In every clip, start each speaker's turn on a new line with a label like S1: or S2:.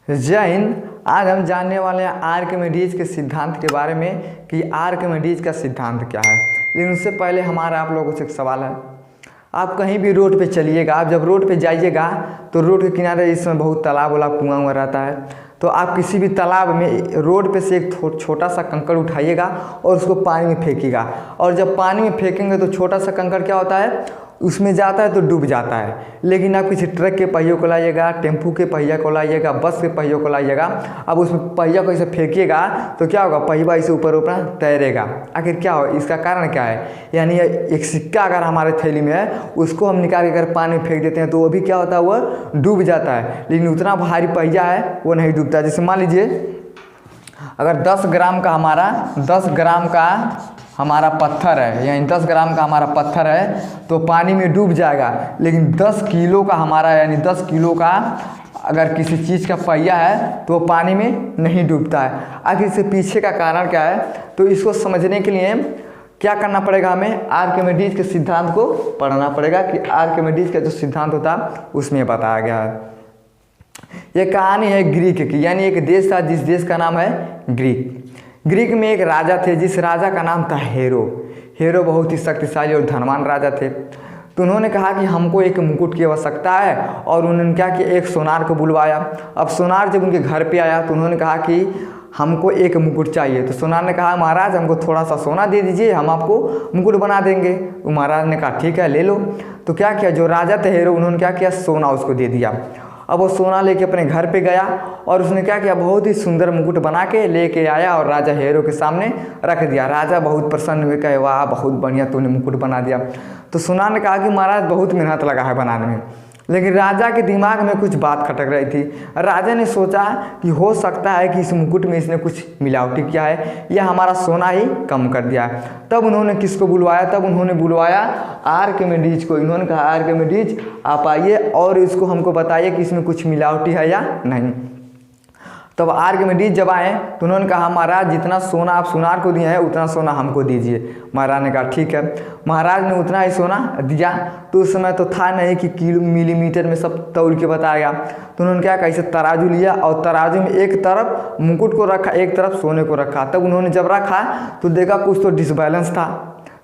S1: जय हिंद। आज हम जानने वाले हैं आर्किमिडीज के सिद्धांत के बारे में कि आर्किमिडीज का सिद्धांत क्या है। लेकिन उससे पहले हमारा आप लोगों से एक सवाल है। आप कहीं भी रोड पे चलिएगा, आप जब रोड पे जाइएगा तो रोड के किनारे इसमें बहुत तालाब वाला कुआं हुआ रहता है। तो आप किसी भी तालाब में रोड पे से एक छोटा सा कंकड़ उठाइएगा और उसको पानी में फेंकिएगा। और जब पानी में फेंकेंगे तो छोटा सा कंकड़ क्या होता है, उसमें जाता है तो डूब जाता है। लेकिन आप किसी ट्रक के पहियों को लाइएगा, टेम्पू के पहिया को लाइएगा, बस के पहियों को लाइएगा, अब उसमें पहिया को ऐसे फेंकिएगा तो क्या होगा, पहिया इसे ऊपर ऊपर तैरेगा। आखिर क्या हो, इसका कारण क्या है? यानी एक सिक्का अगर हमारे थैली में है, उसको हम निकाल के अगर पानी में फेंक देते हैं तो वो भी क्या होता है, वह डूब जाता है। लेकिन उतना भारी पहिया है वो नहीं डूबता। जैसे मान लीजिए अगर 10 ग्राम का हमारा पत्थर है, यानी 10 ग्राम का हमारा पत्थर है तो पानी में डूब जाएगा। लेकिन 10 किलो का हमारा, यानी 10 किलो का अगर किसी चीज़ का पहिया है तो पानी में नहीं डूबता है। आखिर इससे पीछे का कारण क्या है? तो इसको समझने के लिए क्या करना पड़ेगा, हमें आर्किमिडीज के सिद्धांत को पढ़ना पड़ेगा कि आर्किमिडीज का जो सिद्धांत होता है उसमें बताया गया है। ये कहानी है ग्रीक की, यानी एक देश था जिस देश का नाम है ग्रीक। ग्रीक में एक राजा थे जिस राजा का नाम था हेरो। हेरो बहुत ही शक्तिशाली और धनवान राजा थे। तो उन्होंने कहा कि हमको एक मुकुट की आवश्यकता है और उन्होंने क्या किया, एक सोनार को बुलवाया। अब सोनार जब उनके घर पे आया तो उन्होंने कहा कि हमको एक मुकुट चाहिए। तो सोनार ने कहा महाराज हमको थोड़ा सा सोना दे दीजिए, हम आपको मुकुट बना देंगे। तो महाराज ने कहा ठीक है ले लो। तो क्या किया, जो राजा थे हेरो, उन्होंने क्या किया, सोना उसको दे दिया। अब वो सोना लेके अपने घर पे गया और उसने क्या किया, बहुत ही सुंदर मुकुट बना के लेके आया और राजा हेरो के सामने रख दिया। राजा बहुत प्रसन्न हुए, कहे वाह बहुत बढ़िया तूने मुकुट बना दिया। तो सोनार ने कहा कि महाराज बहुत मेहनत लगा है बनाने में। लेकिन राजा के दिमाग में कुछ बात खटक रही थी। राजा ने सोचा कि हो सकता है कि इस मुकुट में इसने कुछ मिलावटी किया है या हमारा सोना ही कम कर दिया है। तब उन्होंने किसको बुलवाया, तब उन्होंने बुलवाया आर्किमिडीज को। इन्होंने कहा आर्किमिडीज आप आइए और इसको हमको बताइए कि इसमें कुछ मिलावटी है या नहीं। तब आर्किमिडीज जब आए तो उन्होंने कहा महाराज जितना सोना आप सोनार को दिए हैं उतना सोना हमको दीजिए। महाराज ने कहा ठीक है। महाराज ने उतना ही सोना दिया। तो उस समय तो था नहीं कि किलो मिलीमीटर में सब तौल के बताया। तो उन्होंने क्या कहा, इसे तराजू लिया और तराजू में एक तरफ मुकुट को रखा, एक तरफ सोने को रखा। तब उन्होंने जब रखा तो देखा कुछ तो डिसबैलेंस था।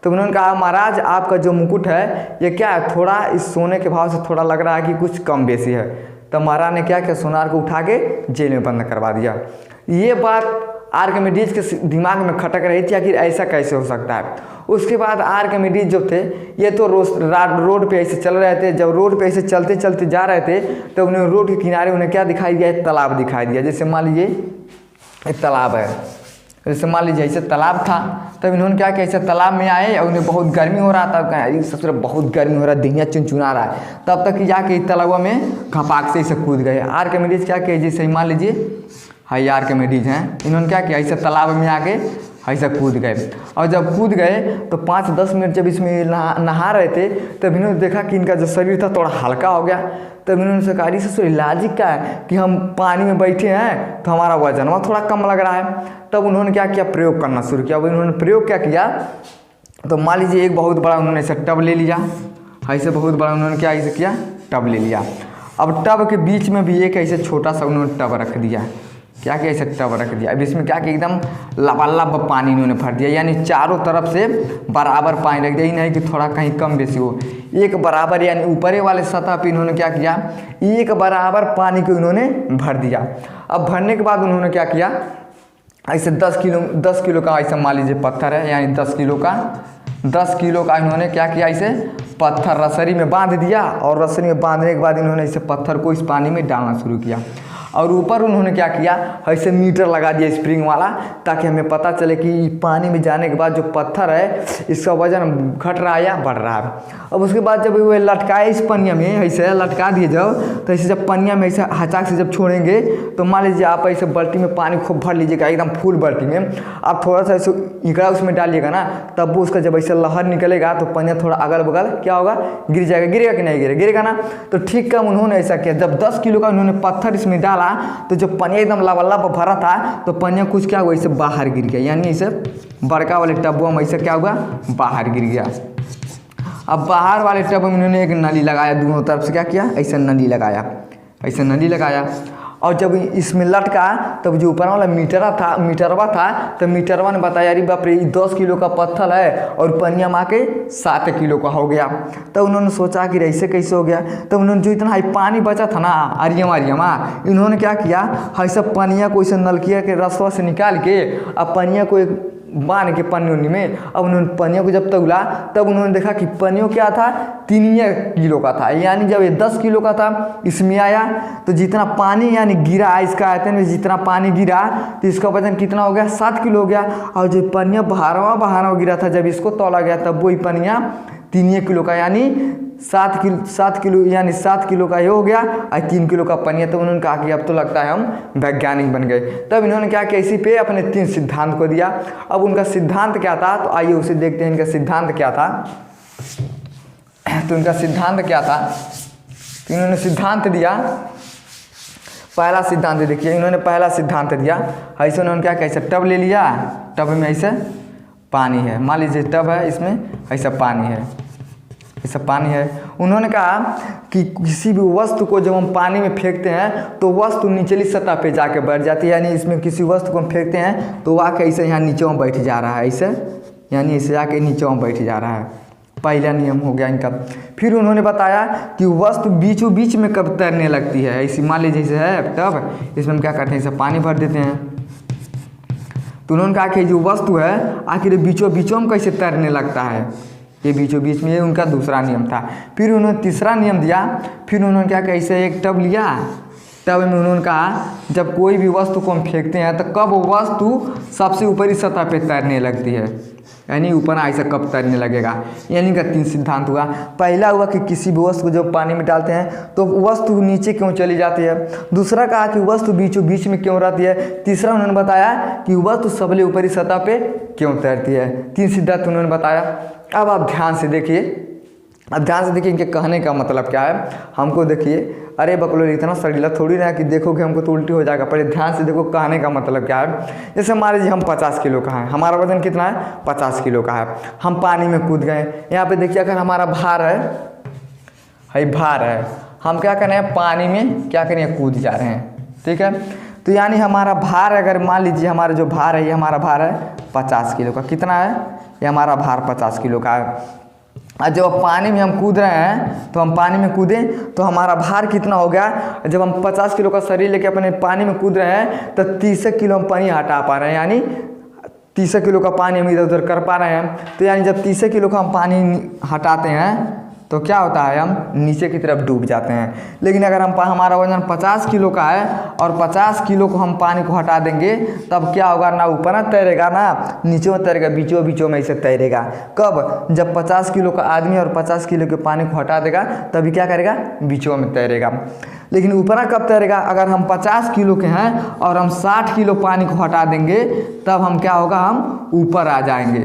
S1: तो उन्होंने कहा महाराज आपका जो मुकुट है ये क्या है, थोड़ा इस सोने के भाव से थोड़ा लग रहा है कि कुछ कम बेसी है। तब महाराज ने क्या किया, सोनार को उठा के जेल में बंद करवा दिया। ये बात आर्किमिडीज के दिमाग में खटक रही थी, आखिर ऐसा कैसे हो सकता है। उसके बाद आर्किमिडीज जो थे ये तो रोड पे ऐसे चल रहे थे। जब रोड पे ऐसे चलते चलते जा रहे थे तो उन्हें रोड के किनारे उन्हें क्या दिखाई दिया, एक तालाब दिखाई दिया। जैसे मान लीजिए एक तालाब है, जैसे मान लीजिए ऐसे तालाब था। तब इन्होंने क्या किया, ऐसे तालाब में आए और उन्हें बहुत गर्मी हो रहा था। कहीं सबसे बहुत गर्मी हो रहा है, दिनिया चुनचुना रहा है। तब तक कि जाके तालाब में खपाक से इसे कूद गए। आर्किमिडीज क्या किया, जैसे मान लीजिए हाई आर्किमिडीज हैं, इन्होंने क्या किया, ऐसे तालाब में आके ऐसा कूद गए। और जब कूद गए तो 5-10 मिनट जब इसमें नहा रहे थे तब इन्होंने देखा कि इनका जो शरीर था थोड़ा हल्का हो गया। तब इन्होंने सरकार से लॉजिक क्या है कि हम पानी में बैठे हैं तो हमारा वजन वह थोड़ा कम लग रहा है। तब उन्होंने क्या किया, प्रयोग करना शुरू किया। अब इन्होंने प्रयोग क्या किया, तो मान लीजिए एक बहुत बड़ा उन्होंने ऐसा टब ले लिया। ऐसे बहुत बड़ा उन्होंने क्या ऐसे किया, टब ले लिया। अब टब के बीच में भी एक ऐसे छोटा सा उन्होंने टब रख दिया। क्या किया, ऐसे टब रख दिया। अब इसमें क्या किया, एकदम लबालब पानी इन्होंने भर दिया, यानी चारों तरफ से बराबर पानी रख दिया। ही नहीं कि थोड़ा कहीं कम बेसी हो, एक बराबर, यानी ऊपरे वाले सतह पे इन्होंने क्या किया, एक बराबर पानी को इन्होंने भर दिया। अब भरने के बाद उन्होंने क्या किया, ऐसे 10 किलो का ऐसा मान लीजिए पत्थर है, यानी 10 किलो का इन्होंने क्या किया, इसे पत्थर रसरी में बांध दिया। और रसरी में बांधने के बाद इन्होंने इसे पत्थर को इस पानी में डालना शुरू किया। और ऊपर उन्होंने क्या किया, ऐसे मीटर लगा दिया स्प्रिंग वाला, ताकि हमें पता चले कि पानी में जाने के बाद जो पत्थर है इसका वजन घट रहा है या बढ़ रहा है। अब उसके बाद जब वो लटकाए इस पनिया में, ऐसे लटका दिए जब, तो ऐसे जब पनिया में ऐसे हचाक से जब छोड़ेंगे तो मान लीजिए आप ऐसे बाल्टी में पानी खूब भर लीजिएगा, एकदम फुल बाल्टी में। आप थोड़ा सा ऐसे इकड़ा उसमें डालिएगा ना, तब वो उसका जब ऐसे लहर निकलेगा तो पनिया थोड़ा अगल बगल क्या होगा, गिर जाएगा। गिरेगा कि नहीं गिरेगा ना। तो ठीक काम उन्होंने ऐसा किया, जब 10 किलो का उन्होंने पत्थर इसमें डाला तो जो पनिया एकदम लबालब भरा था तो पनिया कुछ क्या हुआ, इसे बाहर गिर गया। यानी इसे बड़का वाले टब्बों में ऐसे क्या हुआ, बाहर गिर गया। अब बाहर वाले टब में उन्होंने एक नली लगाया, दोनों तरफ से क्या किया, ऐसा नली लगाया, ऐसा नली लगाया। और जब इसमें लटका तब जो ऊपर वाला मीटरवा था तो मीटरवा ने बताया अरे बाप रे 10 किलो का पत्थर है और पनिया माँ के 7 किलो का हो गया। तब उन्होंने सोचा कि ऐसे कैसे हो गया। तब उन्होंने जो इतना पानी बचा था ना आरियमा इन्होंने क्या किया, ऐसा पनिया को इसे नलकिया के रसवा से निकाल के अब पनिया को एक बांध के पन्नी में अब उन्होंने पनियों को जब तौला तब उन्होंने देखा कि पनियों क्या था 3 किलो का था। यानी जब ये 10 किलो का था इसमें आया तो जितना पानी यानी गिरा इसका आयतन में जितना पानी गिरा तो इसका वजन कितना हो गया 7 किलो हो गया। और जो पनिया बहारवा गिरा था जब इसको तौला गया तब वही पनिया 3 किलो का यानी 7 किलो यानी 7 किलो का ये हो गया और 3 किलो का पनिया। तो उन्होंने कहा कि अब तो लगता है हम वैज्ञानिक बन गए। तब इन्होंने क्या किया, इसी पे अपने 3 सिद्धांत को दिया। अब उनका सिद्धांत क्या था तो आइए उसे देखते हैं इनका सिद्धांत क्या था। तो इनका सिद्धांत क्या था, तो इन्होंने सिद्धांत दिया, पहला सिद्धांत देखिए इन्होंने पहला सिद्धांत दिया। ऐसे उन्होंने क्या कैसे टब ले लिया, टब में ऐसे पानी है, मान लीजिए टब है इसमें ऐसा पानी है, ऐसा पानी है। उन्होंने कहा कि किसी भी वस्तु को जब हम पानी में फेंकते हैं तो वस्तु निचली सतह पे जाके बैठ जाती है। यानी इसमें किसी वस्तु को हम फेंकते हैं तो वह कैसे यहाँ नीचे में बैठ जा रहा है, ऐसे यानी ऐसे जाके नीचे में बैठ जा रहा है। पहला नियम हो गया इनका। फिर उन्होंने बताया कि वस्तु बीचों बीच में कब तैरने लगती है। ऐसी मान लीजिए जैसे है टब, इसमें हम क्या करते हैं इसे पानी भर देते हैं। तो उन्होंने कहा कि जो वस्तु है आखिर बीचों बीचों में कैसे तैरने लगता है, ये बीचों बीच में, ये उनका दूसरा नियम था। फिर उन्होंने तीसरा नियम दिया। फिर उन्होंने क्या कैसे एक टब लिया, टब में उन्होंने कहा जब कोई भी वस्तु को हम फेंकते हैं तो कब वस्तु सबसे ऊपरी सतह पे तैरने लगती है, यानी ऊपर ऐसा कब तैरने लगेगा। यानी का 3 सिद्धांत हुआ। पहला हुआ कि किसी भी वस्तु को जब पानी में डालते हैं तो वस्तु नीचे क्यों चली जाती है। दूसरा कहा कि वस्तु बीचों बीच में क्यों रहती है। तीसरा उन्होंने बताया कि वस्तु सबसे ऊपरी सतह पे क्यों तैरती है। 3 सिद्धांत उन्होंने बताया। अब आप ध्यान से देखिए, अब ध्यान से देखिए इनके कहने का मतलब क्या है। हमको देखिए, अरे बकलोल इतना सड़ीला थोड़ी ना कि देखोगे हमको तो उल्टी हो जाएगा। पहले ध्यान से देखो कहने का मतलब क्या है। जैसे मान लीजिए हम 50 किलो का है, हमारा वजन कितना है 50 किलो का है, हम पानी में कूद गए। यहाँ पे देखिए अगर हमारा भार है भार है, हम क्या कर रहे हैं पानी में क्या करें कूद जा रहे हैं, ठीक है। तो यानी हमारा भार अगर मान लीजिए हमारा जो भार है ये हमारा भार है 50 किलो का, कितना है ये हमारा भार 50 किलो का है। और जब पानी में हम कूद रहे हैं तो हम पानी में कूदें तो हमारा भार कितना हो गया। जब हम 50 किलो का शरीर लेके अपने पानी में कूद रहे हैं तो 30 किलो हम पानी हटा पा रहे हैं, यानी 30 किलो का पानी हम इधर उधर कर पा रहे हैं। तो यानी जब 30 किलो का हम पानी हटाते हैं तो क्या होता है हम नीचे की तरफ डूब जाते हैं। लेकिन अगर हम हमारा वजन 50 किलो का है और 50 किलो को हम पानी को हटा देंगे तब क्या होगा, ना ऊपर ना तैरेगा ना नीचे में तैरेगा, बीचों बीचों में इसे तैरेगा। कब, जब 50 किलो का आदमी और 50 किलो के पानी को हटा देगा तभी क्या करेगा, बीचों में तैरेगा। लेकिन ऊपर कब तैरेगा, अगर हम 50 किलो के हैं और हम 60 किलो पानी को हटा देंगे तब हम क्या होगा, हम ऊपर आ जाएंगे।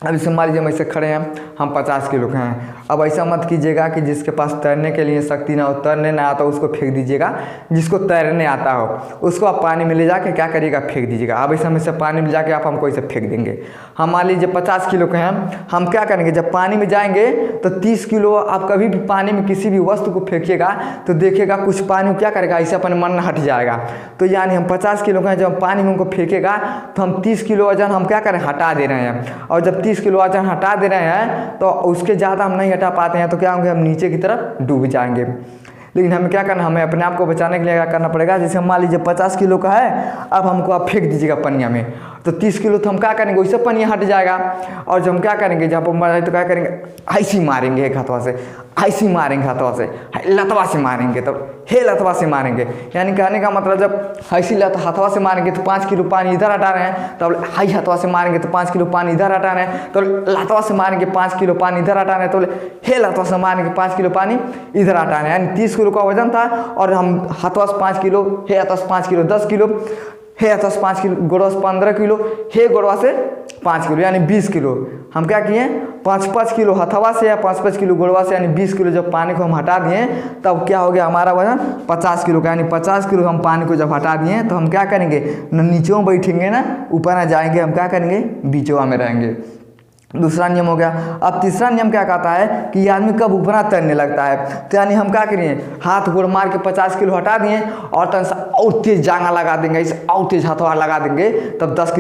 S1: अब इसे मान लीजिए हम ऐसे खड़े हैं, हम 50 किलो के हैं। अब ऐसा मत कीजिएगा कि जिसके पास तैरने के लिए शक्ति ना हो, तैरने ना आता उसको फेंक दीजिएगा। जिसको तैरने आता हो उसको आप पानी में ले जाके क्या करिएगा, फेंक दीजिएगा। अब ऐसे हम इसे पानी में जाके आप हमको इसे फेंक देंगे। हम मान लीजिए 50 किलो के हैं, हम क्या करेंगे जब पानी में जाएंगे तो 30 किलो आप कभी भी पानी में किसी भी वस्तु को फेंकिएगा तो देखिएगा कुछ पानी क्या करेगा, ऐसे अपन मन हट जाएगा। तो यानी हम 50 किलो के हैं, जब हम पानी में उनको फेंकेगा तो हम 30 किलो वजन हम क्या करें, हटा दे रहे हैं। और जब 30 किलो वजन हटा दे रहे हैं तो उसके ज़्यादा हम नहीं हटा पाते हैं तो क्या होंगे, हम नीचे की तरफ डूब जाएंगे। लेकिन हमें क्या करना, हमें अपने आप को बचाने के लिए क्या करना पड़ेगा। जैसे मान लीजिए 50 किलो का है, अब हमको आप फेंक दीजिएगा पनिया में तो 30 किलो तो हम क्या करेंगे, वैसे पनिया हट जाएगा। और जब हम क्या करेंगे, जहाँ पर मर जाए तो क्या करेंगे, ऐसी मारेंगे एक हाथवा से, ऐसी मारेंगे हाथवा से, लतवा से मारेंगे, तब हे लतवा से मारेंगे। यानी कहने का मतलब जब ऐसी हाथवा से मारेंगे तो 5 किलो पानी इधर हटा रहे हैं, तब हाई हाथवा से मारेंगे तो 5 किलो पानी इधर हटा रहे हैं, तो लतवा से मारेंगे 5 किलो पानी इधर हटा रहे हैं, तो हे लतवा से मारेंगे 5 किलो पानी इधर हटा रहे हैं। यानी 30 किलो का वजन था और हम हाथवा से 5 किलो, हे हाथवा से 5 किलो 10 किलो, हे हाथवा से 5 किलो, गोड़वा से 15 किलो, हे गोड़वा से 5 किलो, यानी 20 किलो। हम क्या किए, 5-5 किलो हथवा से या 5-5 किलो गोड़वा से, यानी 20 किलो जब पानी को हम हटा दिए तब क्या हो गया, हमारा वजन 50 किलो का। यानी 50 किलो हम पानी को जब हटा दिए तो हम क्या करेंगे, न नीचों बैठेंगे ना ऊपर ना जाएंगे, हम क्या करेंगे, बीचों में रहेंगे। दूसरा नियम हो गया। अब तीसरा नियम क्या कहता है कि ये आदमी कब ऊपरा तैरने लगता है। तो यानी हम क्या करिए, हाथ गोड़ मार के 50 किलो हटा दिए और तन से और तेज जांगा लगा देंगे, इसे और तेज हाथों लगा देंगे, तब 10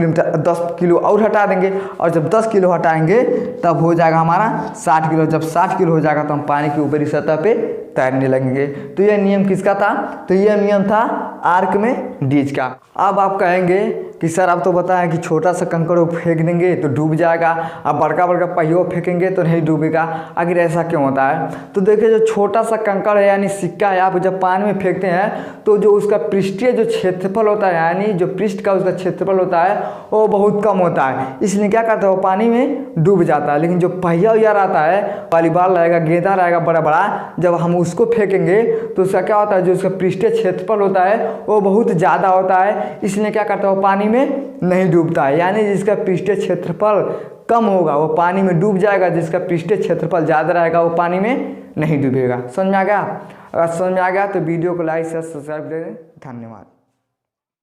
S1: किलो और हटा देंगे। और जब 10 किलो हटाएंगे तब हो जाएगा हमारा 60 किलो। जब 60 किलो हो जाएगा तो हम पानी की ऊपरी सतह पे तैरने लगेंगे। तो यह नियम किसका था, तो यह नियम था आर्किमिडीज का। अब आप कहेंगे कि सर अब तो बताएं कि छोटा सा कंकड़ को फेंक देंगे तो डूब जाएगा, अब बड़का बड़का पहियों फेंकेंगे तो नहीं डूबेगा। आखिर ऐसा क्यों होता है। तो देखिए जो छोटा सा कंकड़ है यानी सिक्का है, आप जब पानी में फेंकते हैं तो जो उसका पृष्ठीय जो क्षेत्रफल होता है, यानी जो पृष्ठ का उसका क्षेत्रफल होता है वो बहुत कम होता है, इसलिए क्या करता है वो पानी में डूब जाता है। लेकिन जो पहिया उया रहता है, वॉलीबॉल रहेगा, गेंदा रहेगा बड़ा बड़ा, जब हम उसको फेंकेंगे तो उसका क्या होता है, जो उसका पृष्ठीय क्षेत्रफल होता है वो बहुत ज़्यादा होता है, इसलिए क्या करता है वो पानी में नहीं डूबता है। यानी जिसका पृष्ठीय क्षेत्रफल कम होगा वो पानी में डूब जाएगा, जिसका पृष्ठीय क्षेत्रफल ज़्यादा रहेगा वो पानी में नहीं डूबेगा। समझ में आ गया। अगर समझ में आ गया तो वीडियो को लाइक शेयर सब्सक्राइब करें। धन्यवाद।